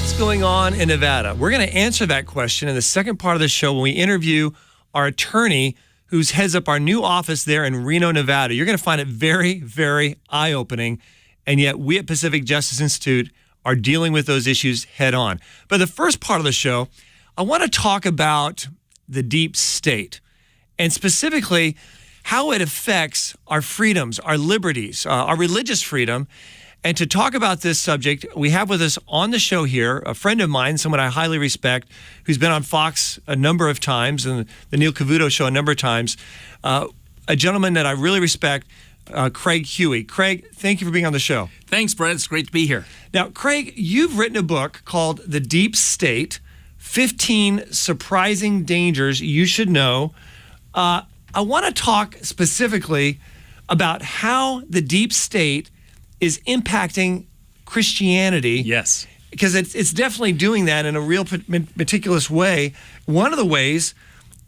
What's going on in Nevada? We're going to answer that question in the second part of the show when we interview our attorney who heads up our new office there in Reno, Nevada. You're going to find it very, very eye-opening, and yet we at Pacific Justice Institute are dealing with those issues head on. But the first part of the show, I want to talk about the deep state, and specifically how it affects our freedoms, our liberties, our religious freedom. And to talk about this subject, we have with us on the show here a friend of mine, someone I highly respect, who's been on Fox a number of times and the Neil Cavuto show a number of times, a gentleman that I really respect, Craig Huey. Craig, thank you for being on the show. Thanks, Brett. It's great to be here. Now, Craig, you've written a book called The Deep State, 15 Surprising Dangers You Should Know. I want to talk specifically about how the deep state is impacting Christianity. Yes. Because it's definitely doing that in a real meticulous way. One of the ways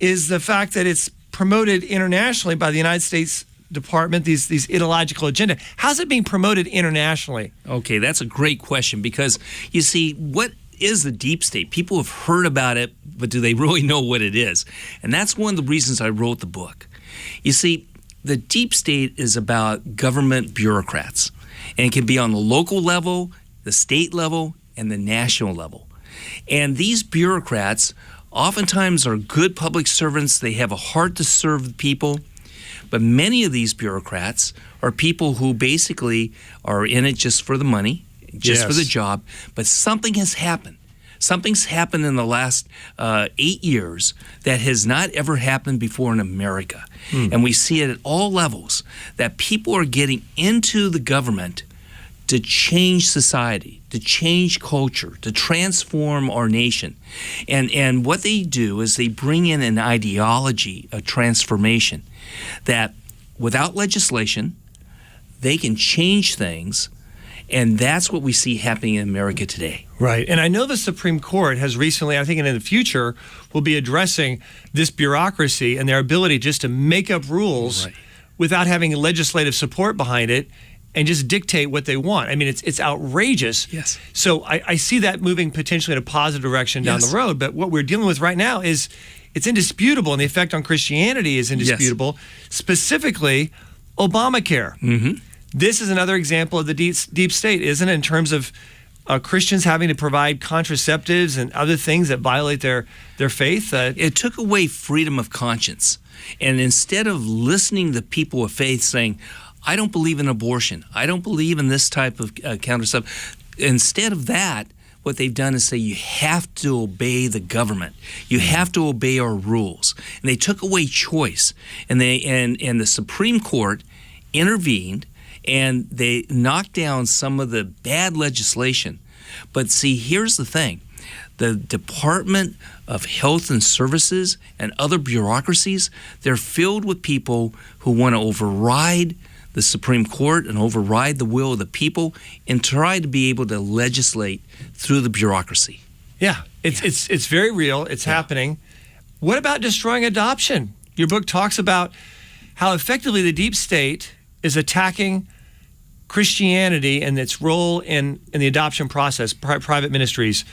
is the fact that it's promoted internationally by the United States Department, these ideological agenda. How's it being promoted internationally? Okay, that's a great question because, you see, what is the deep state? People have heard about it, but do they really know what it is? And that's one of the reasons I wrote the book. You see, the deep state is about government bureaucrats. And it can be on the local level, the state level, and the national level. And these bureaucrats oftentimes are good public servants. They have a heart to serve the people. But many of these bureaucrats are people who basically are in it just for the money, just for the job. But something has happened. Something's happened in the last 8 years that has not ever happened before in America. And we see it at all levels, that people are getting into the government to change society, to change culture, to transform our nation. And what they do is they bring in an ideology of transformation that without legislation, they can change things. And that's what we see happening in America today. Right. And I know the Supreme Court has recently, I think in the future, will be addressing this bureaucracy and their ability just to make up rules without having legislative support behind it and just dictate what they want. I mean, it's outrageous. Yes. So I see that moving potentially in a positive direction down the road. But what we're dealing with right now is it's indisputable, and the effect on Christianity is indisputable. Specifically, Obamacare. Mm-hmm. This is another example of the deep state, isn't it, in terms of Christians having to provide contraceptives and other things that violate their faith? It took away freedom of conscience. And instead of listening to people of faith saying, I don't believe in abortion, I don't believe in this type of counter stuff, instead of that, what they've done is say you have to obey the government. You have to obey our rules. And they took away choice. And the Supreme Court intervened, and they knocked down some of the bad legislation. But see, here's the thing. The Department of Health and Services and other bureaucracies, they're filled with people who want to override the Supreme Court and override the will of the people and try to be able to legislate through the bureaucracy. Yeah, it's very real. It's happening. What about destroying adoption? Your book talks about how effectively the deep state is attacking Christianity and its role in the adoption process, private ministries.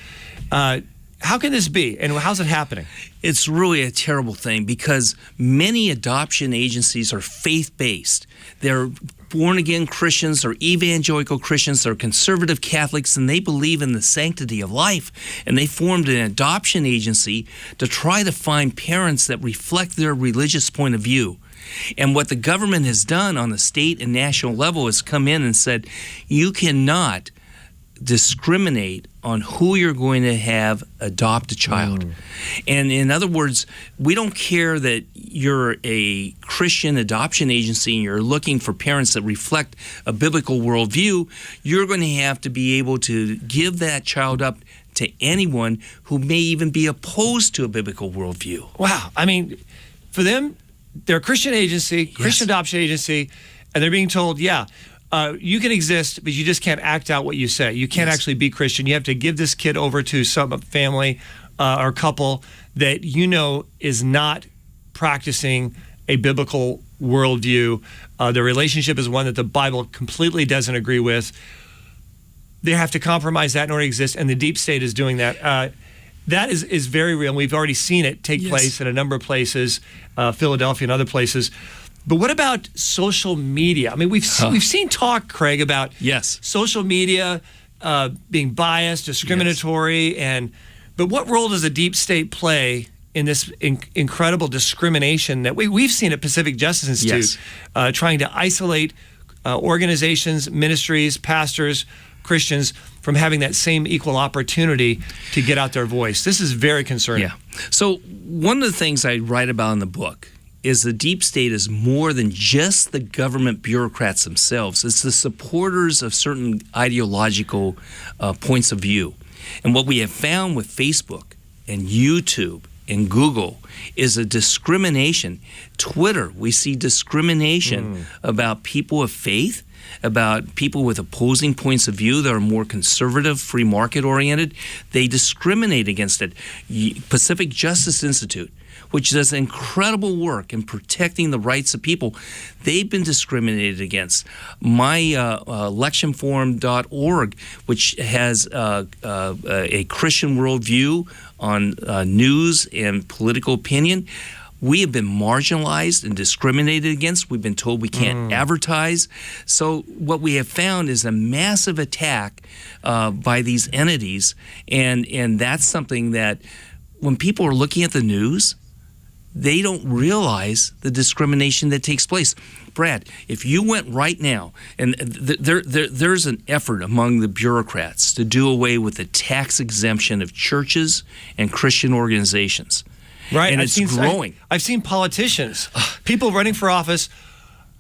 How can this be, and how's it happening? It's really a terrible thing because many adoption agencies are faith-based. They're born-again Christians, they're evangelical Christians, they're conservative Catholics, and they believe in the sanctity of life. And they formed an adoption agency to try to find parents that reflect their religious point of view. And what the government has done on the state and national level is come in and said, you cannot discriminate on who you're going to have adopt a child. And in other words, we don't care that you're a Christian adoption agency and you're looking for parents that reflect a biblical worldview. You're going to have to be able to give that child up to anyone who may even be opposed to a biblical worldview. Wow. I mean, for them, they're a Christian agency, Christian adoption agency, and they're being told, you can exist, but you just can't act out what you say. You can't actually be Christian. You have to give this kid over to some family or couple that you know is not practicing a biblical worldview. The relationship is one that the Bible completely doesn't agree with. they have to compromise that in order to exist, and the deep state is doing that. That is very real. We've already seen it take place in a number of places, Philadelphia and other places. But what about social media? I mean, we've seen talk, Craig, about social media being biased, discriminatory, but what role does the deep state play in this incredible discrimination that we've seen at Pacific Justice Institute, trying to isolate organizations, ministries, pastors, Christians from having that same equal opportunity to get out their voice? This is very concerning. Yeah. So one of the things I write about in the book is the deep state is more than just the government bureaucrats themselves. It's the supporters of certain ideological points of view. And what we have found with Facebook and YouTube and Google is a discrimination. Twitter, we see discrimination about people of faith, about people with opposing points of view that are more conservative, free market oriented. They discriminate against it. Pacific Justice Institute, which does incredible work in protecting the rights of people, they've been discriminated against. My electionforum.org, which has a Christian worldview on news and political opinion, we have been marginalized and discriminated against. We've been told we can't advertise. So what we have found is a massive attack by these entities, and that's something that when people are looking at the news, they don't realize the discrimination that takes place. Brad, if you went right now, and there's an effort among the bureaucrats to do away with the tax exemption of churches and Christian organizations. Right, and it's growing. I've seen politicians, people running for office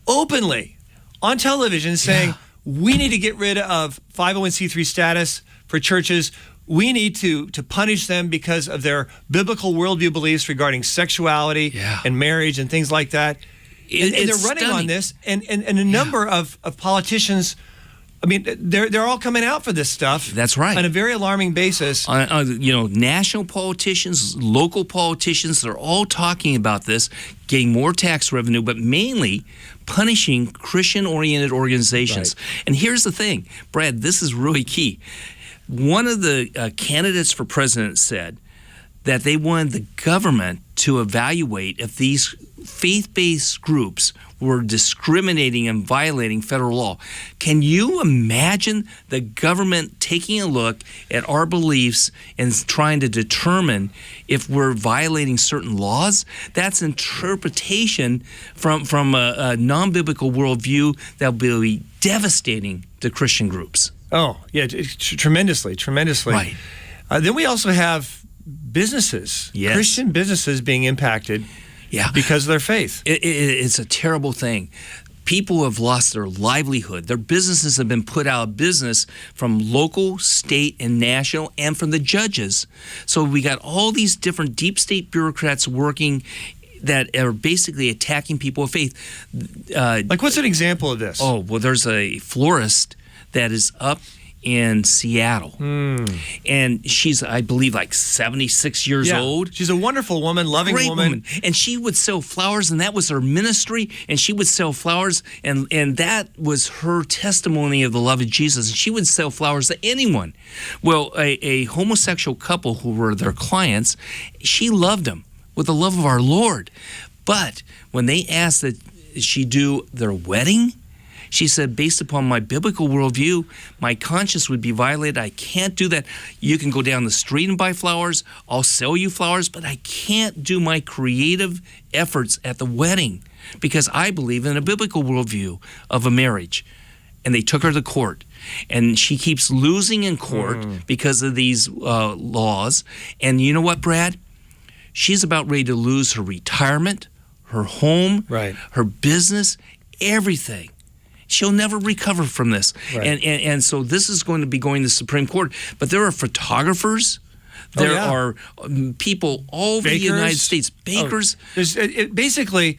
openly on television saying, we need to get rid of 501c3 status for churches. We need to punish them because of their biblical worldview beliefs regarding sexuality and marriage and things like that. And they're running on this, and a number of politicians, I mean, they're all coming out for this stuff. That's right. On a very alarming basis. National politicians, local politicians, they're all talking about this, getting more tax revenue, but mainly punishing Christian-oriented organizations. Right. And here's the thing, Brad, this is really key. One of the candidates for president said that they wanted the government to evaluate if these faith-based groups were discriminating and violating federal law. Can you imagine the government taking a look at our beliefs and trying to determine if we're violating certain laws? That's interpretation from a non-biblical worldview that will be devastating to Christian groups. Oh, yeah, tremendously. Right. Then we also have businesses, Christian businesses being impacted because of their faith. It's a terrible thing. People have lost their livelihood. Their businesses have been put out of business from local, state, and national, and from the judges. So we got all these different deep state bureaucrats working that are basically attacking people of faith. Like, what's an example of this? Oh, well, there's a florist that is up in Seattle. And she's, I believe, like 76 years old. She's a wonderful woman, loving woman. And she would sell flowers, and that was her ministry, and she would sell flowers, and that was her testimony of the love of Jesus. And she would sell flowers to anyone. Well, a homosexual couple who were their clients, she loved them with the love of our Lord. But when they asked that she do their wedding, she said, based upon my biblical worldview, my conscience would be violated. I can't do that. You can go down the street and buy flowers. I'll sell you flowers, but I can't do my creative efforts at the wedding because I believe in a biblical worldview of a marriage. And they took her to court. And she keeps losing in court because of these laws. And you know what, Brad? She's about ready to lose her retirement, her home, her business, everything. She'll never recover from this. Right. And so this is going to be going to the Supreme Court. But there are photographers. There are people all over the United States, bakers. Basically,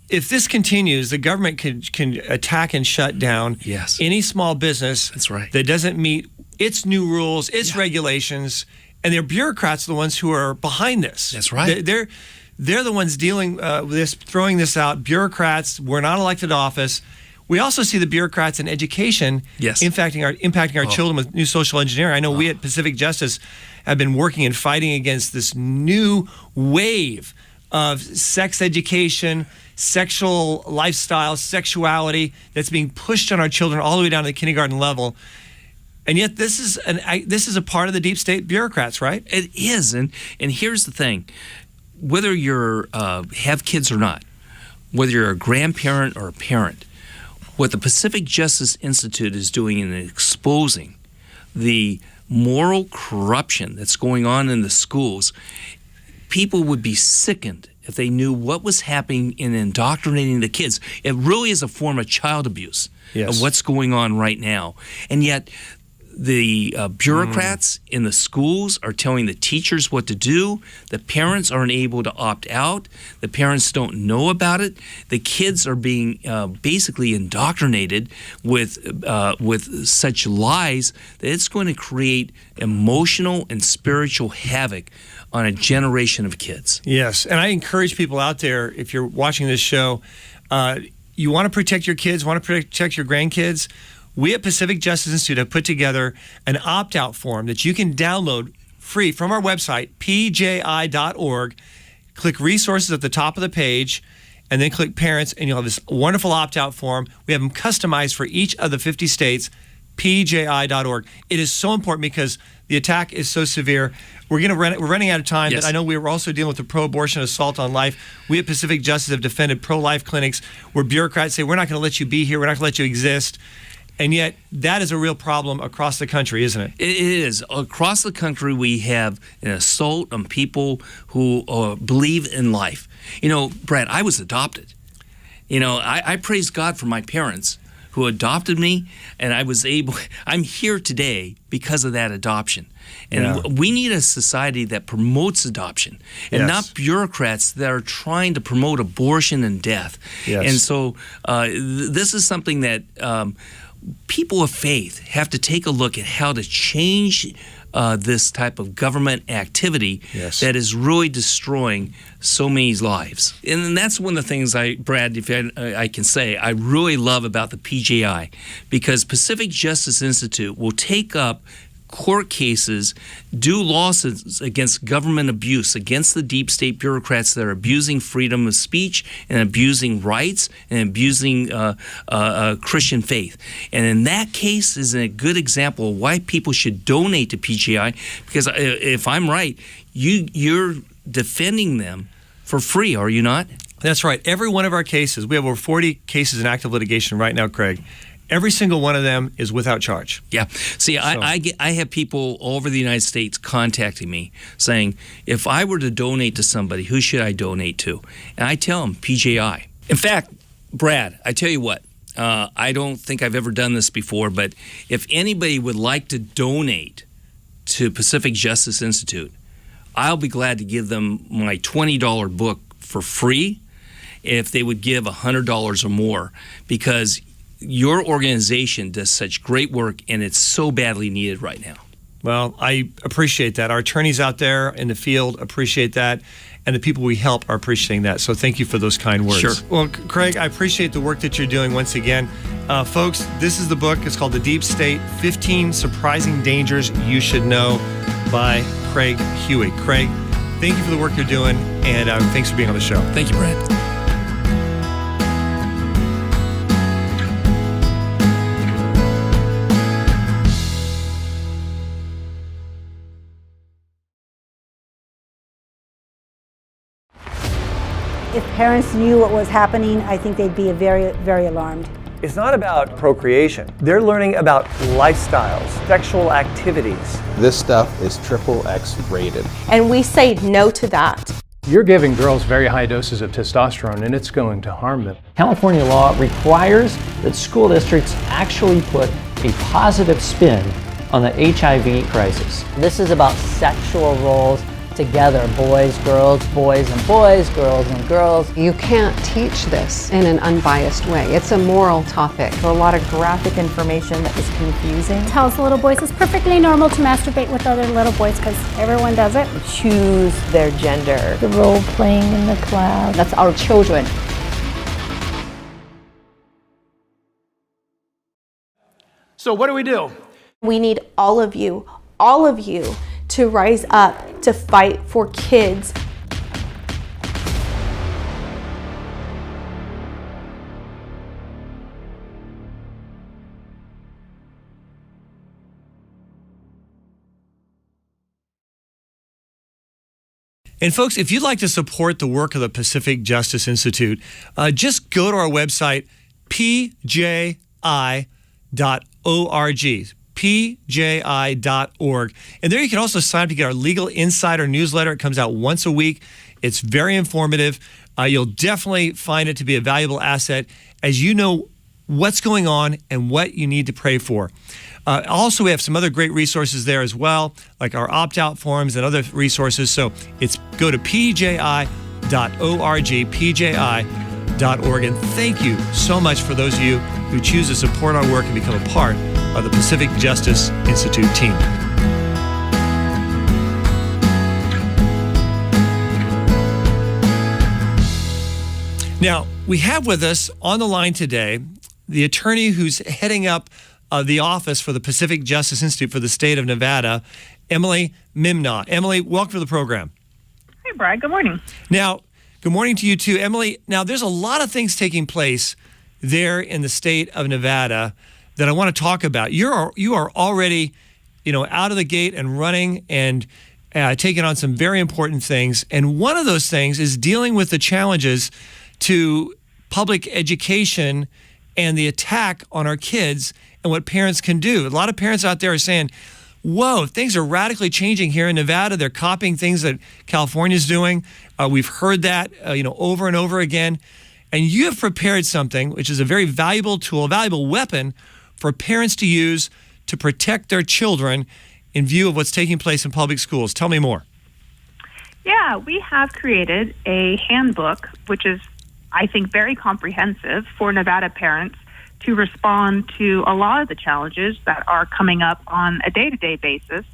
if this continues, the government can attack and shut down any small business that doesn't meet its new rules, its regulations, and their bureaucrats are the ones who are behind this. That's right. They're the ones dealing with this, throwing this out. Bureaucrats, we're not elected to office. We also see the bureaucrats in education Yes. impacting our children with new social engineering. I know we at Pacific Justice have been working and fighting against this new wave of sex education, sexual lifestyle, sexuality that's being pushed on our children all the way down to the kindergarten level. And yet this is a part of the deep state bureaucrats, right? It is, and here's the thing: whether you're have kids or not, whether you're a grandparent or a parent, what the Pacific Justice Institute is doing in exposing the moral corruption that's going on in the schools, people would be sickened if they knew what was happening in indoctrinating the kids. It really is a form of child abuse of what's going on right now. And yet the bureaucrats in the schools are telling the teachers what to do. The parents aren't able to opt out. The parents don't know about it. The kids are being basically indoctrinated with such lies that it's going to create emotional and spiritual havoc on a generation of kids. Yes, and I encourage people out there, if you're watching this show, you want to protect your kids, want to protect your grandkids, we at Pacific Justice Institute have put together an opt-out form that you can download free from our website, pji.org. Click resources at the top of the page, and then click parents, and you'll have this wonderful opt-out form. We have them customized for each of the 50 states, pji.org. It is so important because the attack is so severe. We're running out of time, but I know we're also dealing with the pro-abortion assault on life. We at Pacific Justice have defended pro-life clinics where bureaucrats say, we're not going to let you be here, we're not going to let you exist. And yet, that is a real problem across the country, isn't it? It is. Across the country, we have an assault on people who believe in life. You know, Brad, I was adopted. You know, I praise God for my parents who adopted me, and I'm here today because of that adoption. And we need a society that promotes adoption and not bureaucrats that are trying to promote abortion and death. Yes. And so this is something that people of faith have to take a look at how to change this type of government activity that is really destroying so many lives. And that's one of the things Brad, if I can say, I really love about the PJI, because Pacific Justice Institute will take up court cases, do lawsuits against government abuse, against the deep state bureaucrats that are abusing freedom of speech and abusing rights and abusing Christian faith. And in that case is a good example of why people should donate to PGI, because if I'm right, you're defending them for free, are you not? That's right. Every one of our cases, we have over 40 cases in active litigation right now, Craig. Every single one of them is without charge. Yeah. See, I have people all over the United States contacting me saying, if I were to donate to somebody, who should I donate to? And I tell them, PJI. In fact, Brad, I tell you what, I don't think I've ever done this before, but if anybody would like to donate to Pacific Justice Institute, I'll be glad to give them my $20 book for free if they would give $100 or more, because your organization does such great work, and it's so badly needed right now. Well, I appreciate that. Our attorneys out there in the field appreciate that, and the people we help are appreciating that. So thank you for those kind words. Sure. Well, Craig, I appreciate the work that you're doing once again. Folks, this is the book. It's called The Deep State, 15 Surprising Dangers You Should Know by Craig Huey. Craig, thank you for the work you're doing, and thanks for being on the show. Thank you, Brad. If parents knew what was happening, I think they'd be very, very alarmed. It's not about procreation. They're learning about lifestyles, sexual activities. This stuff is XXX rated. And we say no to that. You're giving girls very high doses of testosterone, and it's going to harm them. California law requires that school districts actually put a positive spin on the HIV crisis. This is about sexual roles together, boys, and boys, girls and girls. You can't teach this in an unbiased way. It's a moral topic. A lot of graphic information that is confusing. Tells little boys it's perfectly normal to masturbate with other little boys because everyone does it. Choose their gender. The role playing in the class. That's our children. So what do? We need all of you to rise up to fight for kids. And folks, if you'd like to support the work of the Pacific Justice Institute, just go to our website, pji.org, pji.org. And there you can also sign up to get our Legal Insider newsletter. It comes out once a week. It's very informative. You'll definitely find it to be a valuable asset as you know what's going on and what you need to pray for. Also, we have some other great resources there as well, like our opt-out forms and other resources. So go to pji.org, pji.org. And thank you so much for those of you who choose to support our work and become a part of the Pacific Justice Institute team. Now, we have with us on the line today the attorney who's heading up the office for the Pacific Justice Institute for the state of Nevada, Emily Mimnaugh. Emily, welcome to the program. Hey, Brad. Good morning. Now, good morning to you too, Emily. Now, there's a lot of things taking place there in the state of Nevada that I want to talk about. You are already, out of the gate and running and taking on some very important things. And one of those things is dealing with the challenges to public education and the attack on our kids and what parents can do. A lot of parents out there are saying, whoa, things are radically changing here in Nevada. They're copying things that California's doing. We've heard that, over and over again. And you have prepared something which is a very valuable tool, a valuable weapon for parents to use to protect their children in view of what's taking place in public schools. Tell me more. Yeah, we have created a handbook, which is, I think, very comprehensive for Nevada parents to respond to a lot of the challenges that are coming up on a day-to-day basis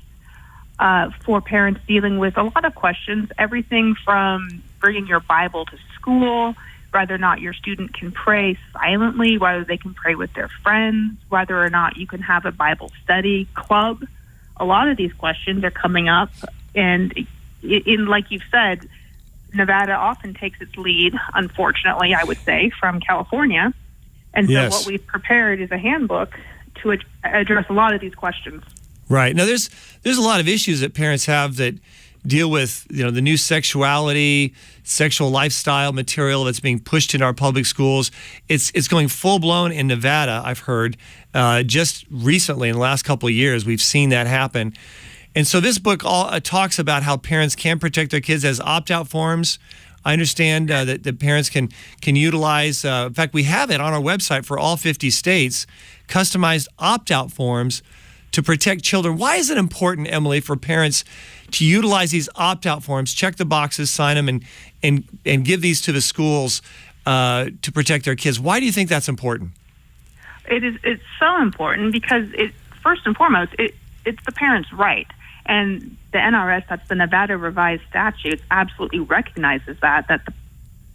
for parents dealing with a lot of questions, everything from bringing your Bible to school, whether or not your student can pray silently, whether they can pray with their friends, whether or not you can have a Bible study club. A lot of these questions are coming up, and like you've said, Nevada often takes its lead, unfortunately, I would say, from California. And so what we've prepared is a handbook to address a lot of these questions. Right. Now, there's a lot of issues that parents have that deal with, the new sexuality, sexual lifestyle material that's being pushed in our public schools. It's going full-blown in Nevada, I've heard. Just recently, in the last couple of years, we've seen that happen. And so this book talks about how parents can protect their kids as opt-out forms. I understand that the parents can utilize, in fact, we have it on our website for all 50 states, customized opt-out forms to protect children. Why is it important, Emily, for parents to utilize these opt-out forms, check the boxes, sign them, and give these to the schools to protect their kids? Why do you think that's important? It's so important because, first and foremost, it's the parent's right. And the NRS, that's the Nevada Revised Statutes, absolutely recognizes that the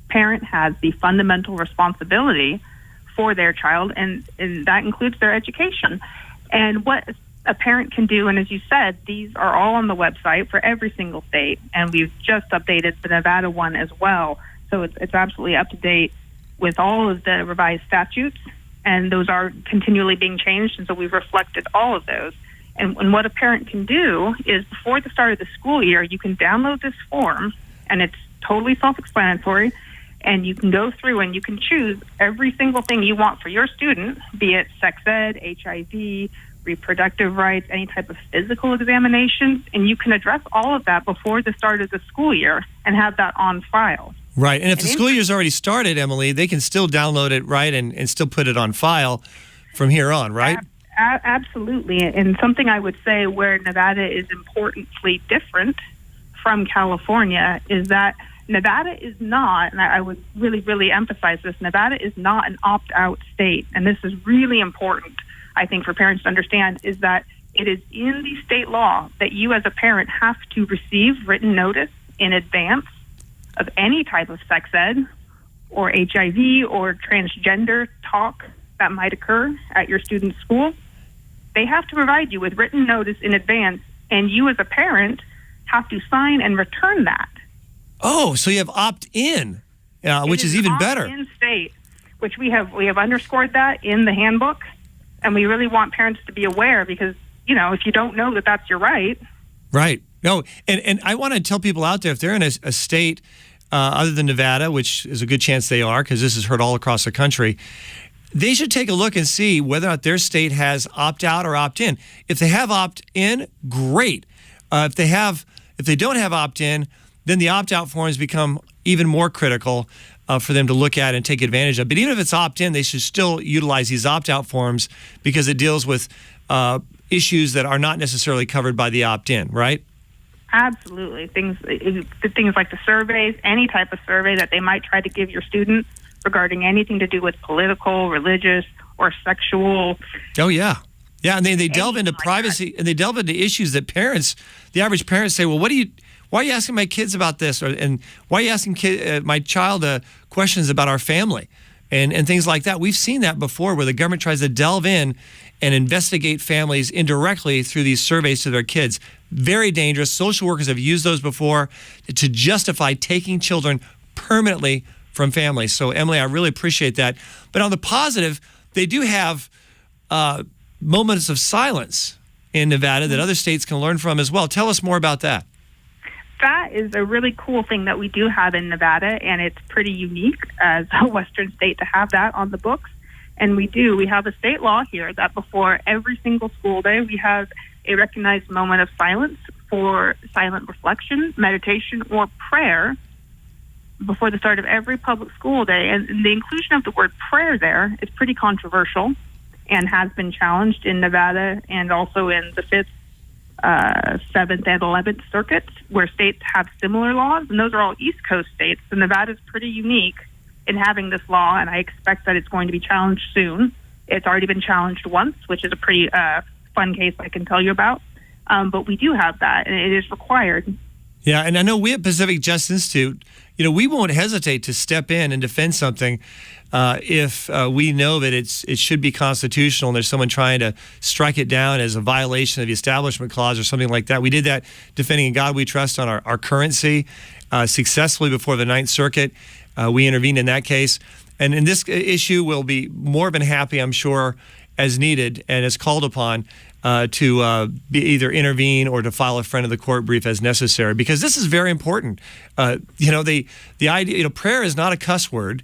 parent has the fundamental responsibility for their child, and that includes their education. And what a parent can do, and as you said, these are all on the website for every single state, and we've just updated the Nevada one as well. So it's absolutely up to date with all of the revised statutes, and those are continually being changed, and so we've reflected all of those. And what a parent can do is, before the start of the school year, you can download this form, and it's totally self-explanatory, and you can go through and you can choose every single thing you want for your student, be it sex ed, HIV, reproductive rights, any type of physical examinations, and you can address all of that before the start of the school year and have that on file. Right, and if the school year's already started, Emily, they can still download it, right, and still put it on file from here on, right? Absolutely. And something I would say where Nevada is importantly different from California is that Nevada is not, and I would really, really emphasize this, Nevada is not an opt-out state. And this is really important, I think, for parents to understand, is that it is in the state law that you as a parent have to receive written notice in advance of any type of sex ed or HIV or transgender talk that might occur at your student's school. they have to provide you with written notice in advance, and you as a parent have to sign and return that. Oh, so you have opt-in, which is even better. Opt-in state, which we have underscored that in the handbook, and we really want parents to be aware because, if you don't know that that's your right. Right. No, and I want to tell people out there, if they're in a state other than Nevada, which is a good chance they are because this is heard all across the country, they should take a look and see whether or not their state has opt-out or opt-in. If they have opt-in, great. If they don't have opt-in, then the opt-out forms become even more critical for them to look at and take advantage of. But even if it's opt-in, they should still utilize these opt-out forms because it deals with issues that are not necessarily covered by the opt-in, right? Absolutely. Things like the surveys, any type of survey that they might try to give your student regarding anything to do with political, religious, or sexual. Oh, yeah. Yeah, and they delve into privacy, and they delve into issues that the average parents say, well, why are you asking my kids about this? And why are you asking my child questions about our family? And things like that. We've seen that before where the government tries to delve in and investigate families indirectly through these surveys to their kids. Very dangerous. Social workers have used those before to justify taking children permanently from families. So, Emily, I really appreciate that. But on the positive, they do have moments of silence in Nevada that other states can learn from as well. Tell us more about that. That is a really cool thing that we do have in Nevada, and it's pretty unique as a Western state to have that on the books. And we have a state law here that before every single school day, we have a recognized moment of silence for silent reflection, meditation, or prayer before the start of every public school day. And the inclusion of the word prayer there is pretty controversial and has been challenged in Nevada and also in the 5th, 7th, and 11th circuits, where states have similar laws, and those are all East Coast states. So Nevada's pretty unique in having this law, and I expect that it's going to be challenged soon. It's already been challenged once, which is a pretty fun case I can tell you about. But we do have that, and it is required. Yeah, and I know we at Pacific Justice Institute, we won't hesitate to step in and defend something if we know that it should be constitutional and there's someone trying to strike it down as a violation of the Establishment Clause or something like that. We did that defending In God We Trust on our currency successfully before the Ninth Circuit. We intervened in that case. And in this issue, we'll be more than happy, I'm sure, as needed and as called upon to either intervene or to file a friend of the court brief as necessary, because this is very important. The idea, prayer is not a cuss word.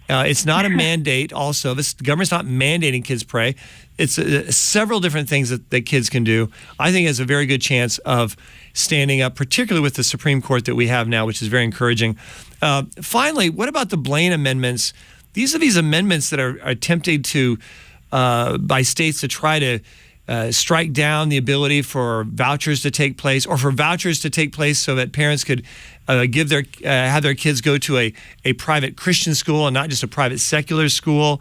It's not a mandate. Also, the government's not mandating kids pray. It's several different things that kids can do. I think it has a very good chance of standing up, particularly with the Supreme Court that we have now, which is very encouraging. Finally, what about the Blaine amendments? These are these amendments that are attempted to by states to try to strike down the ability for vouchers to take place, or for vouchers to take place so that parents could have their kids go to a private Christian school and not just a private secular school.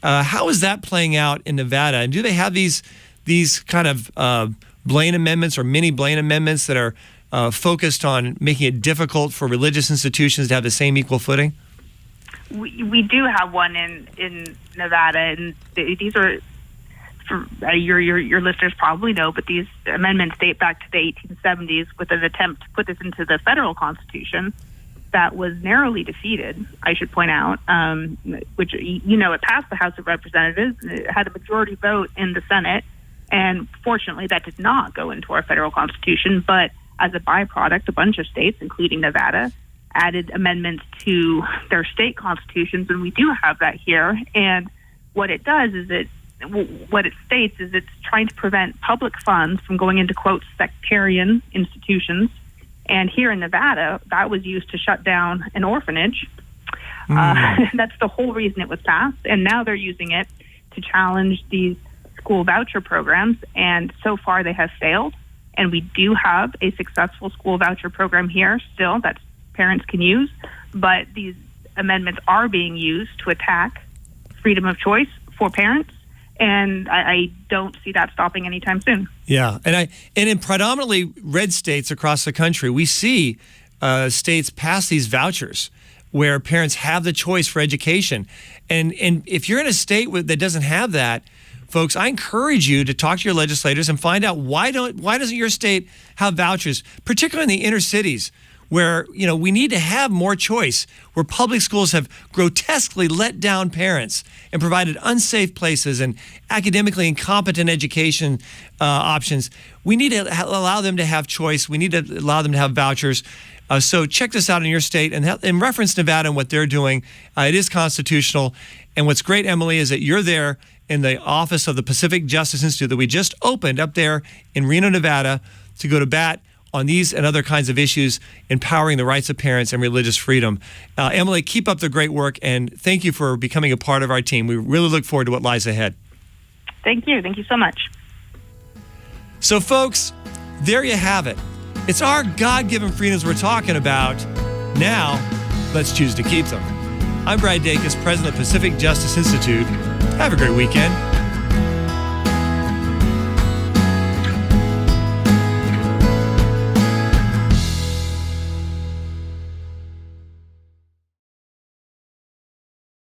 How is that playing out in Nevada? And do they have these kind of Blaine amendments or mini Blaine amendments that are focused on making it difficult for religious institutions to have the same equal footing? We do have one in Nevada, and these are, for your listeners probably know, but these amendments date back to the 1870s with an attempt to put this into the federal constitution that was narrowly defeated, I should point out, which, it passed the House of Representatives, it had a majority vote in the Senate, and fortunately that did not go into our federal constitution, but as a byproduct, a bunch of states, including Nevada, added amendments to their state constitutions, and we do have that here. And what it does is what it states is it's trying to prevent public funds from going into, quote, sectarian institutions. And here in Nevada, that was used to shut down an orphanage. That's the whole reason it was passed. And now they're using it to challenge these school voucher programs. And so far they have failed. And we do have a successful school voucher program here still that parents can use. But these amendments are being used to attack freedom of choice for parents. And I don't see that stopping anytime soon. Yeah, and in predominantly red states across the country, we see states pass these vouchers where parents have the choice for education. And if you're in a state that doesn't have that, folks, I encourage you to talk to your legislators and find out why doesn't your state have vouchers, particularly in the inner cities, where we need to have more choice, where public schools have grotesquely let down parents and provided unsafe places and academically incompetent education options. We need to allow them to have choice. We need to allow them to have vouchers. So check this out in your state and reference Nevada and what they're doing. It is constitutional. And what's great, Emily, is that you're there in the office of the Pacific Justice Institute that we just opened up there in Reno, Nevada, to go to bat on these and other kinds of issues, empowering the rights of parents and religious freedom. Emily, keep up the great work, and thank you for becoming a part of our team. We really look forward to what lies ahead. Thank you. Thank you so much. So, folks, there you have it. It's our God-given freedoms we're talking about. Now, let's choose to keep them. I'm Brad Dacus, president of Pacific Justice Institute. Have a great weekend.